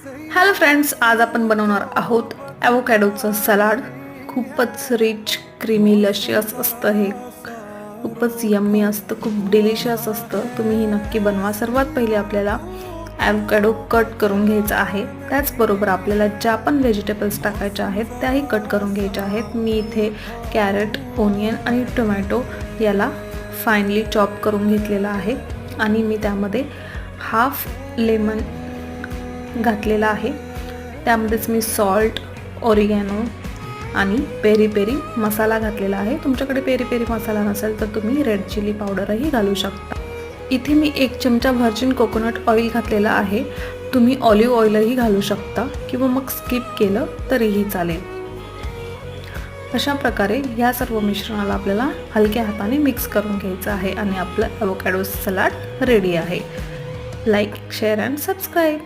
Hello friends, आज आपण बनवणार आहोत ॲव्होकॅडोचं सलाड। खूपच रिच क्रीमी लशियस असतं हे, खूपच यम्मी असतं, खूप डिलिशियस असतं। तुम्ही ही नक्की बनवा। सर्वात पहिले आपल्याला ॲव्होकॅडो कट करून घ्यायचा आहे। त्याचबरोबर आपल्याला ज्या पण व्हेजिटेबल्स टाकायच्या आहेत त्याही कट करून घ्यायच्या आहेत। मी इथे कॅरेट, ओनियन आणि टोमॅटो याला फाईनली चॉप करून घेतलेला आहे आणि मी त्यामध्ये हाफ लेमन घातलेला आहे। त्यामध्येच मी सॉल्ट, ऑरिगॅनो आणि पेरी पेरी मसाला घातलेला आहे। तुमच्याकडे पेरी पेरी मसाला नसेल तर तुम्ही रेड चिली पावडरही घालू शकता। इथे मी 1 चमचा व्हर्जिन कोकोनट ऑइल घातलेला आहे। तुम्ही ऑलिव्ह ऑइलही घालू शकता किंवा मग स्किप केलं तरीही चालेल। अशा प्रकारे या सर्व मिश्रणाला आपल्याला हलक्या हाताने मिक्स करून घ्यायचं आहे आणि आपलं ॲव्होकॅडो सलाड रेडी आहे। Like, share and subscribe.